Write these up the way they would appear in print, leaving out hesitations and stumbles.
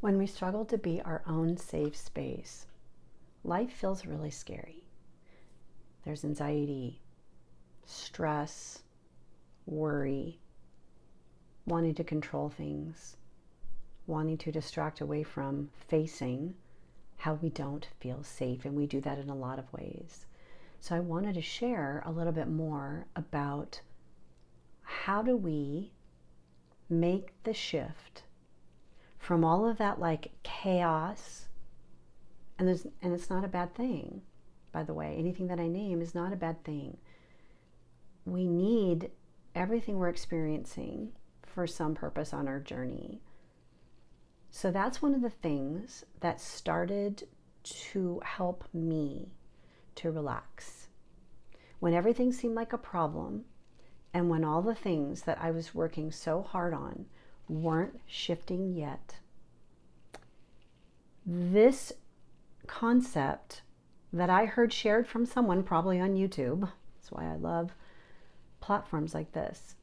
When we struggle to be our own safe space, life feels really scary. There's anxiety, stress, worry, wanting to control things, wanting to distract away from facing how we don't feel safe. And we do that in a lot of ways. So I wanted to share a little bit more about how do we make the shift from all of that like chaos, and it's not a bad thing, by the way. Anything that I name is not a bad thing. We need everything we're experiencing for some purpose on our journey. So that's one of the things that started to help me to relax. When everything seemed like a problem, and when all the things that I was working so hard on weren't shifting yet, this concept that I heard shared from someone, probably on YouTube, that's why I love platforms like this,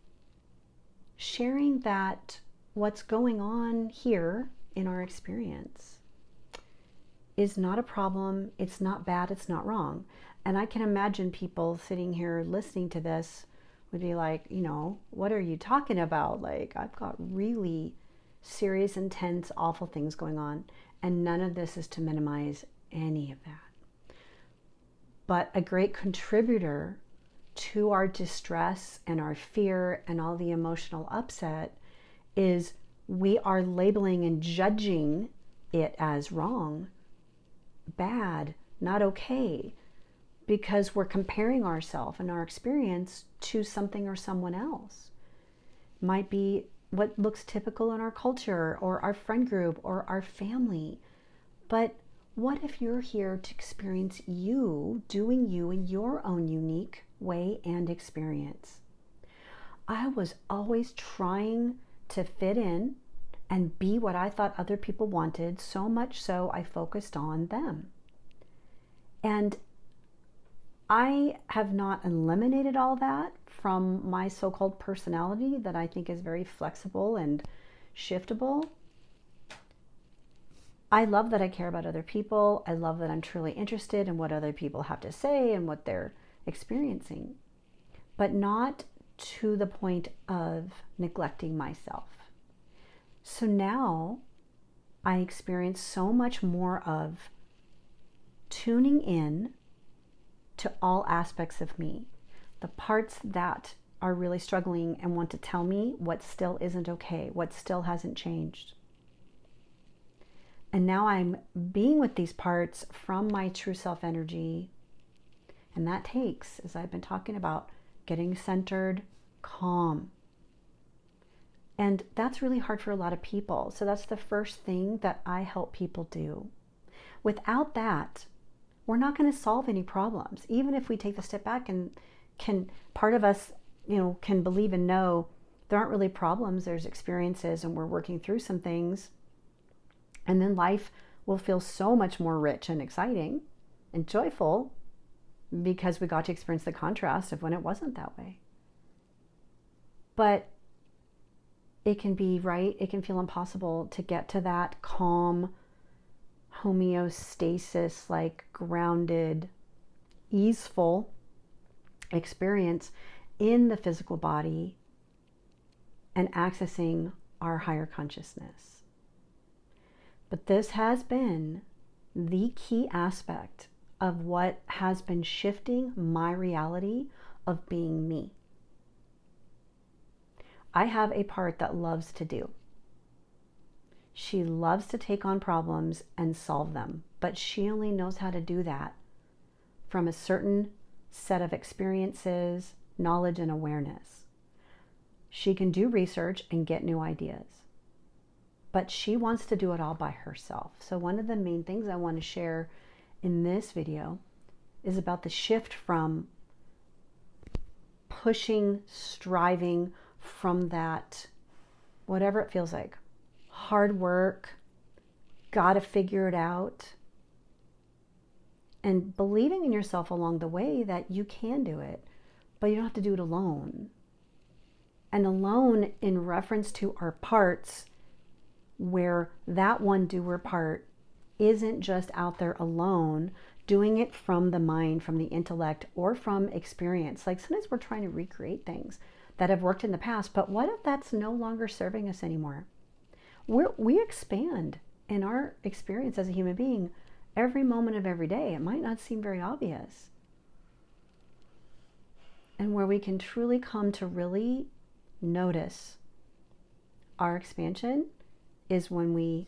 sharing that what's going on here in our experience is not a problem, it's not bad, it's not wrong. And I can imagine people sitting here listening to this would be like, what are you talking about? Like, I've got really serious, intense, awful things going on. And none of this is to minimize any of that. But a great contributor to our distress and our fear and all the emotional upset is we are labeling and judging it as wrong, bad, not okay, because we're comparing ourselves and our experience to something or someone else. Might be what looks typical in our culture or our friend group or our family. But what if you're here to experience you doing you in your own unique way and experience? I was always trying to fit in and be what I thought other people wanted, so much so I focused on them. And I have not eliminated all that from my so-called personality that I think is very flexible and shiftable. I love that I care about other people. I love that I'm truly interested in what other people have to say and what they're experiencing, but not to the point of neglecting myself. So now I experience so much more of tuning in to all aspects of me, the parts that are really struggling and want to tell me what still isn't okay, what still hasn't changed. And now I'm being with these parts from my true self energy. And that takes, as I've been talking about, getting centered, calm. And that's really hard for a lot of people. So that's the first thing that I help people do. Without that, we're not going to solve any problems. Even if we take the step back and part of us, can believe and know there aren't really problems, there's experiences and we're working through some things. And then life will feel so much more rich and exciting and joyful because we got to experience the contrast of when it wasn't that way. But it can be it can feel impossible to get to that calm, homeostasis, like grounded, easeful experience in the physical body and accessing our higher consciousness. But this has been the key aspect of what has been shifting my reality of being me. I have a part that loves to do. She loves to take on problems and solve them, but she only knows how to do that from a certain set of experiences, knowledge, and awareness. She can do research and get new ideas, but she wants to do it all by herself. So one of the main things I want to share in this video is about the shift from pushing, striving from that, whatever it feels like, hard work, gotta figure it out, and believing in yourself along the way that you can do it, but you don't have to do it alone. And alone in reference to our parts where that one doer part isn't just out there alone doing it from the mind, from the intellect, or from experience. Like sometimes we're trying to recreate things that have worked in the past, but what if that's no longer serving us anymore? We expand in our experience as a human being every moment of every day. It might not seem very obvious. And where we can truly come to really notice our expansion is when we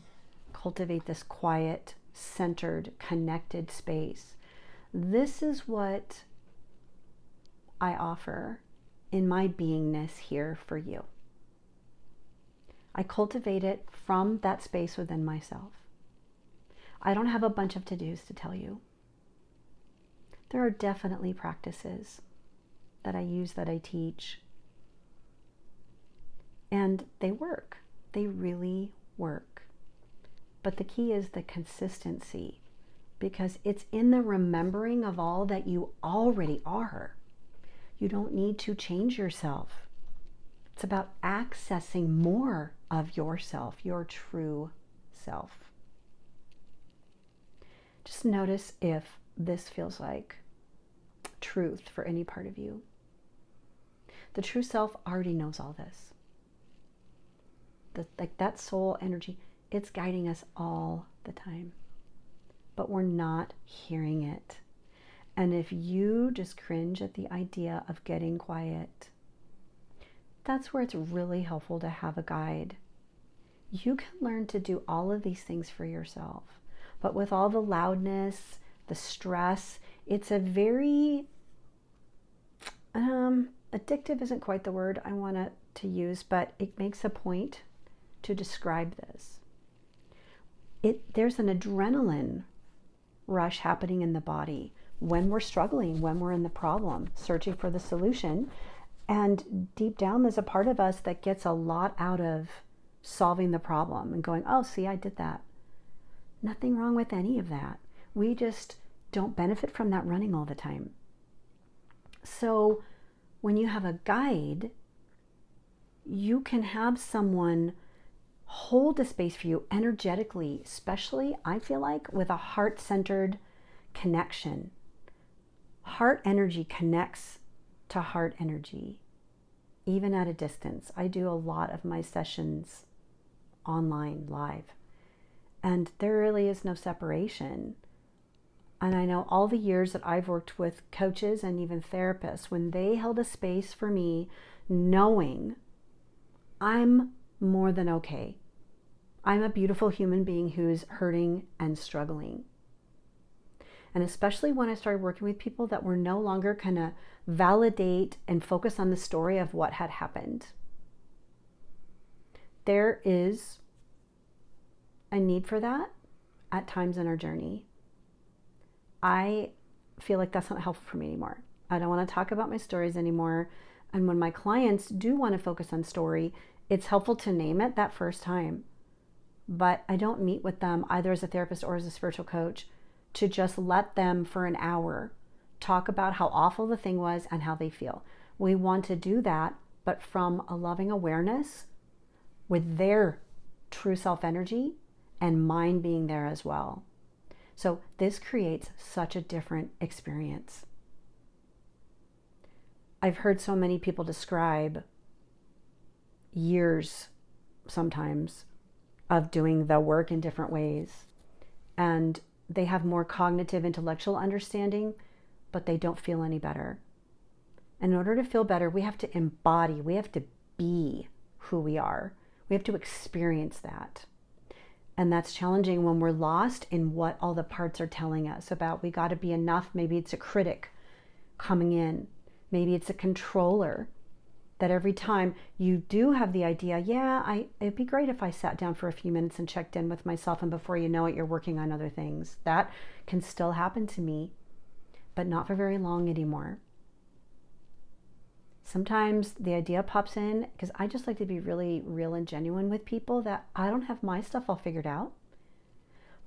cultivate this quiet, centered, connected space. This is what I offer in my beingness here for you. I cultivate it from that space within myself. I don't have a bunch of to-dos to tell you. There are definitely practices that I use, that I teach, and they work. They really work. But the key is the consistency, because it's in the remembering of all that you already are. You don't need to change yourself. It's about accessing more of yourself, your true self. Just notice if this feels like truth for any part of you. The true self already knows all this. Like that soul energy, it's guiding us all the time, but we're not hearing it. And if you just cringe at the idea of getting quiet, that's where it's really helpful to have a guide. You can learn to do all of these things for yourself, but with all the loudness, the stress, it's a very, addictive isn't quite the word I want to use, but it makes a point to describe this. There's an adrenaline rush happening in the body when we're struggling, when we're in the problem, searching for the solution. And deep down, there's a part of us that gets a lot out of solving the problem and going, oh, see, I did that. Nothing wrong with any of that. We just don't benefit from that running all the time. So when you have a guide, you can have someone hold a space for you energetically, especially, I feel like, with a heart-centered connection. Heart energy connects to heart energy, even at a distance. I do a lot of my sessions online, live, and there really is no separation. And I know all the years that I've worked with coaches and even therapists, when they held a space for me, knowing I'm more than okay. I'm a beautiful human being who's hurting and struggling. And especially when I started working with people that were no longer going to validate and focus on the story of what had happened. There is a need for that at times in our journey. I feel like that's not helpful for me anymore. I don't want to talk about my stories anymore. And when my clients do want to focus on story, it's helpful to name it that first time. But I don't meet with them either as a therapist or as a spiritual coach to just let them for an hour talk about how awful the thing was and how they feel. We want to do that, but from a loving awareness with their true self energy and mine being there as well. So this creates such a different experience. I've heard so many people describe years sometimes of doing the work in different ways. And they have more cognitive, intellectual understanding, but they don't feel any better. In order to feel better, we have to embody, we have to be who we are. We have to experience that. And that's challenging when we're lost in what all the parts are telling us about. We got to be enough. Maybe it's a critic coming in. Maybe it's a controller that every time you do have the idea, it'd be great if I sat down for a few minutes and checked in with myself, and before you know it, you're working on other things. That can still happen to me, but not for very long anymore. Sometimes the idea pops in because I just like to be really real and genuine with people that I don't have my stuff all figured out,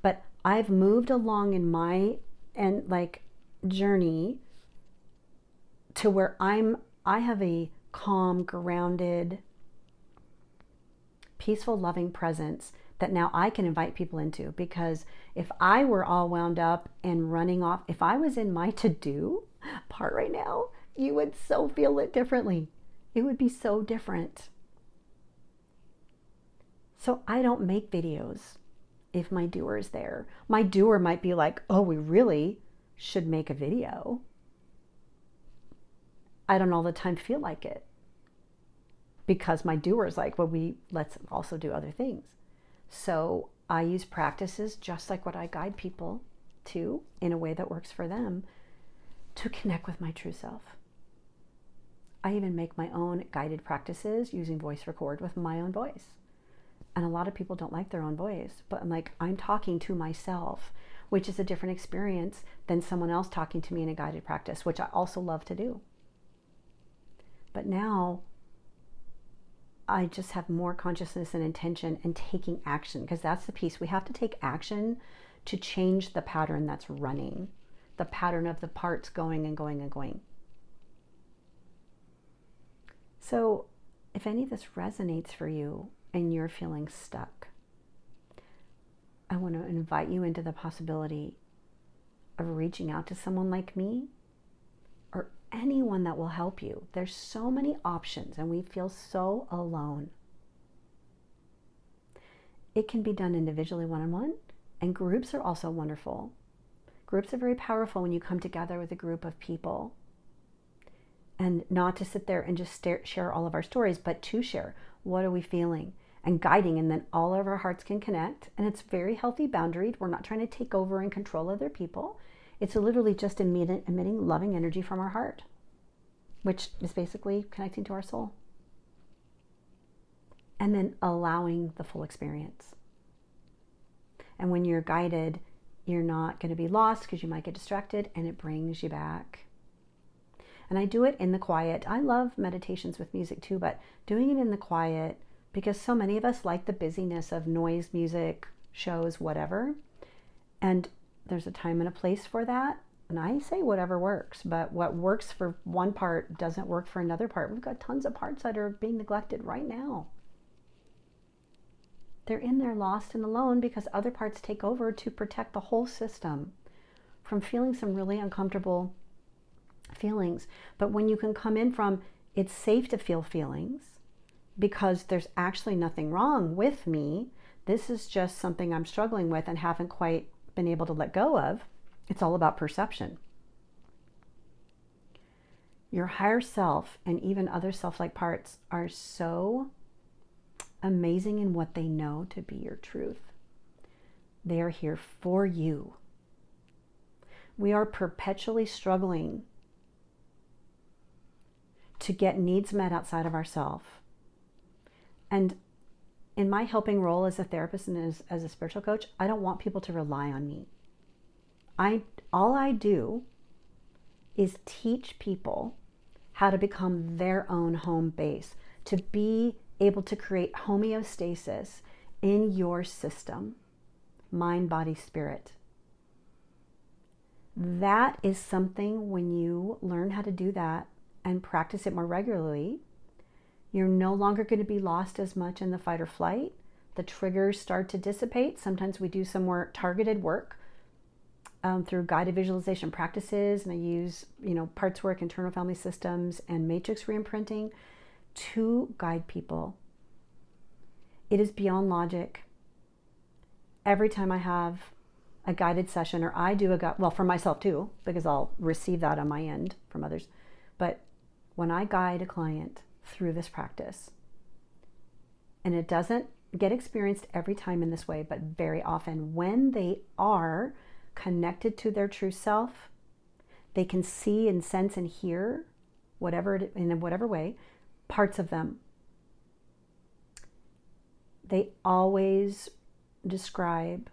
but I've moved along in my journey to where I have a calm, grounded, peaceful, loving presence that now I can invite people into. Because if I were all wound up and running off, if I was in my to-do part right now, you would so feel it differently. It would be so different. So I don't make videos if my doer is there. My doer might be like, oh, we really should make a video. I don't all the time feel like it, because my doer is like, well, let's also do other things. So I use practices just like what I guide people to, in a way that works for them, to connect with my true self. I even make my own guided practices using voice record with my own voice. And a lot of people don't like their own voice, but I'm like, I'm talking to myself, which is a different experience than someone else talking to me in a guided practice, which I also love to do. But now I just have more consciousness and intention and taking action, because that's the piece. We have to take action to change the pattern that's running, the pattern of the parts going and going and going. So if any of this resonates for you and you're feeling stuck, I want to invite you into the possibility of reaching out to someone like me or anyone that will help you. There's so many options and we feel so alone. It can be done individually, one-on-one, and groups are also wonderful. Groups are very powerful when you come together with a group of people. And not to sit there and just share all of our stories, but to share what are we feeling and guiding, and then all of our hearts can connect. And it's very healthy boundaried. We're not trying to take over and control other people. It's literally just emitting loving energy from our heart, which is basically connecting to our soul. And then allowing the full experience. And when you're guided, you're not going to be lost because you might get distracted, and it brings you back. And I do it in the quiet. I love meditations with music too, but doing it in the quiet, because so many of us like the busyness of noise, music, shows, whatever. And there's a time and a place for that. And I say whatever works, but what works for one part doesn't work for another part. We've got tons of parts that are being neglected right now. They're in there lost and alone because other parts take over to protect the whole system from feeling some really uncomfortable feelings. But when you can come in from, it's safe to feel feelings because there's actually nothing wrong with me. This is just something I'm struggling with and haven't quite been able to let go of. It's all about perception. Your higher self and even other self-like parts are so amazing in what they know to be your truth. They are here for you. We are perpetually struggling to get needs met outside of ourselves. And in my helping role as a therapist and as a spiritual coach, I don't want people to rely on me. All I do is teach people how to become their own home base, to be able to create homeostasis in your system, mind, body, spirit. That is something, when you learn how to do that and practice it more regularly, you're no longer going to be lost as much in the fight or flight. The triggers start to dissipate. Sometimes we do some more targeted work through guided visualization practices, and I use, parts work, internal family systems, and matrix reimprinting to guide people. It is beyond logic. Every time I have a guided session, or I do for myself too, because I'll receive that on my end from others, but when I guide a client through this practice, and it doesn't get experienced every time in this way, but very often when they are connected to their true self, they can see and sense and hear in whatever way, parts of them. They always describe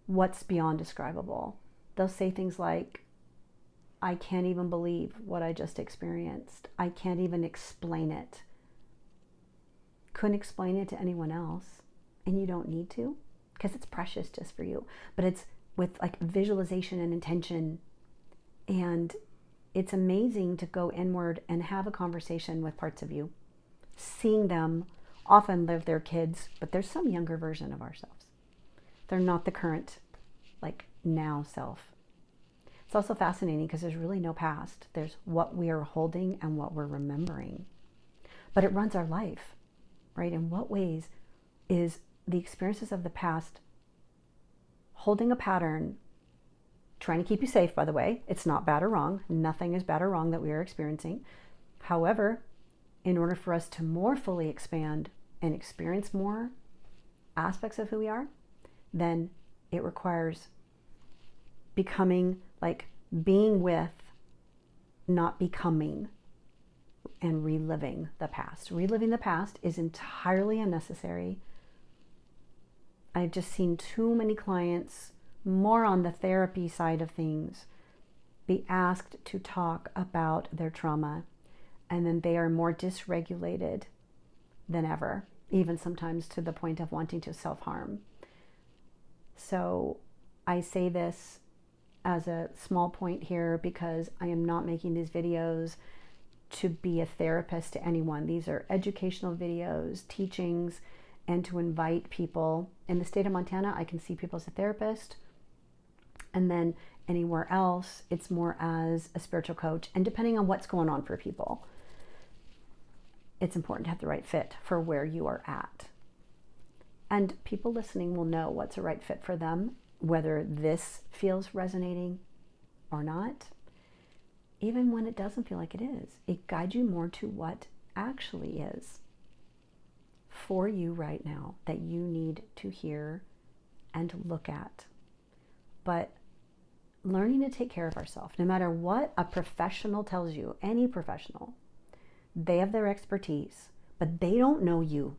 what's beyond describable. They'll say things like, I can't even believe what I just experienced. I can't even explain it. Couldn't explain it to anyone else. And you don't need to, because it's precious just for you. But it's with like visualization and intention. And it's amazing to go inward and have a conversation with parts of you, seeing them often live their kids, but there's some younger version of ourselves. They're not the current, like, now self. It's also fascinating because there's really no past. There's what we are holding and what we're remembering. But it runs our life, right? In what ways is the experiences of the past holding a pattern, trying to keep you safe, by the way? It's not bad or wrong. Nothing is bad or wrong that we are experiencing. However, in order for us to more fully expand and experience more aspects of who we are, then it requires becoming, like, being with, not becoming, and reliving the past. Reliving the past is entirely unnecessary. I've just seen too many clients, more on the therapy side of things, be asked to talk about their trauma, and then they are more dysregulated than ever, even sometimes to the point of wanting to self-harm. So I say this as a small point here because I am not making these videos to be a therapist to anyone. These are educational videos, teachings, and to invite people. In the state of Montana, I can see people as a therapist. And then anywhere else, it's more as a spiritual coach. And depending on what's going on for people, it's important to have the right fit for where you are at. And people listening will know what's a right fit for them, whether this feels resonating or not. Even when it doesn't feel like it is, it guides you more to what actually is for you right now that you need to hear and to look at. But learning to take care of ourselves, no matter what a professional tells you, any professional, they have their expertise, but they don't know you.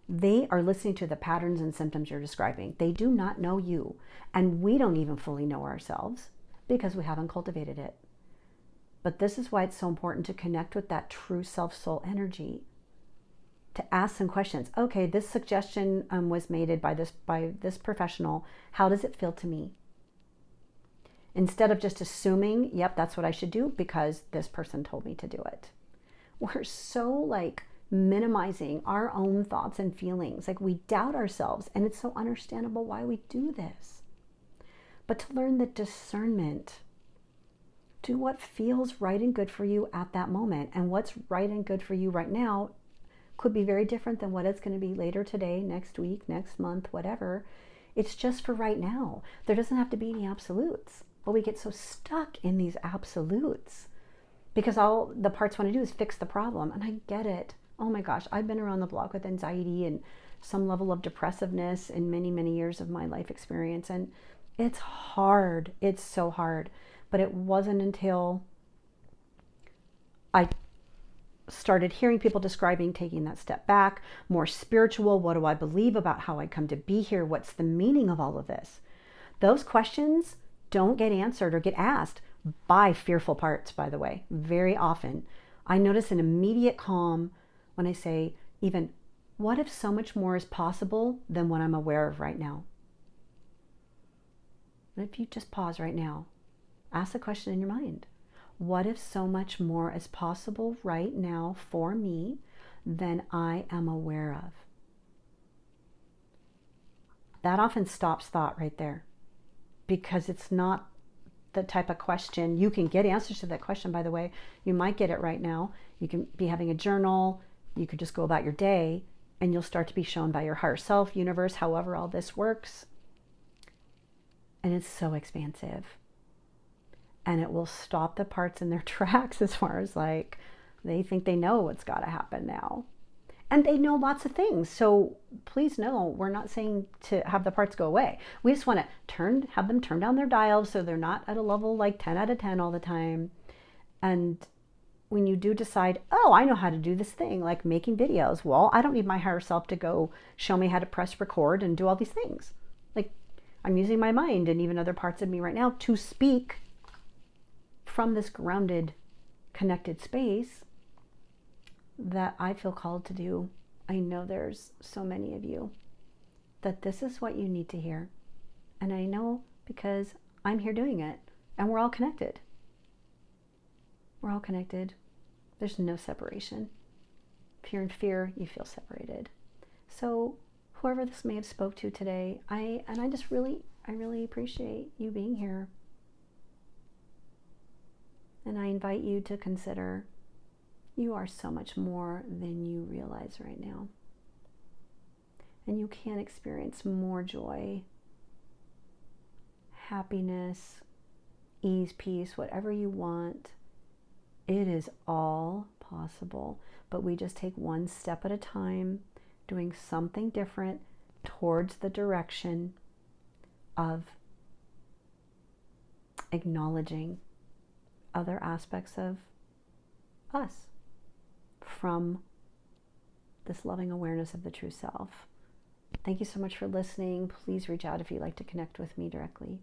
They are listening to the patterns and symptoms you're describing. They do not know you. And we don't even fully know ourselves because we haven't cultivated it. But this is why it's so important to connect with that true self-soul energy, to ask some questions. Okay, this suggestion was made by this professional. How does it feel to me? Instead of just assuming, yep, that's what I should do because this person told me to do it. We're so, like, minimizing our own thoughts and feelings. Like, we doubt ourselves, and it's so understandable why we do this. But to learn the discernment, do what feels right and good for you at that moment. And what's right and good for you right now could be very different than what it's going to be later today, next week, next month, whatever. It's just for right now. There doesn't have to be any absolutes. But we get so stuck in these absolutes because all the parts want to do is fix the problem. And I get it. Oh my gosh, I've been around the block with anxiety and some level of depressiveness in many, many years of my life experience. And it's hard. It's so hard. But it wasn't until I started hearing people describing taking that step back, more spiritual. What do I believe about how I come to be here? What's the meaning of all of this? Those questions don't get answered or get asked by fearful parts, by the way. Very often, I notice an immediate calm when I say, even, what if so much more is possible than what I'm aware of right now? And if you just pause right now, ask the question in your mind. What if so much more is possible right now for me than I am aware of? That often stops thought right there, because it's not the type of question. You can get answers to that question, by the way. You might get it right now. You can be having a journal. You could just go about your day, and you'll start to be shown by your higher self, universe, however all this works. And it's so expansive. And it will stop the parts in their tracks as far as, like, they think they know what's got to happen now. And they know lots of things. So please know, we're not saying to have the parts go away. We just want to have them turn down their dials so they're not at a level like 10 out of 10 all the time. And when you do decide, oh, I know how to do this thing, like making videos. Well, I don't need my higher self to go show me how to press record and do all these things. Like, I'm using my mind and even other parts of me right now to speak from this grounded, connected space that I feel called to do. I know there's so many of you that this is what you need to hear. And I know because I'm here doing it, and we're all connected. We're all connected. There's no separation. If you're in fear, you feel separated. So whoever this may have spoke to today, I really appreciate you being here. And I invite you to consider you are so much more than you realize right now. And you can experience more joy, happiness, ease, peace, whatever you want. It is all possible, but we just take one step at a time, doing something different towards the direction of acknowledging other aspects of us from this loving awareness of the true self. Thank you so much for listening. Please reach out if you'd like to connect with me directly.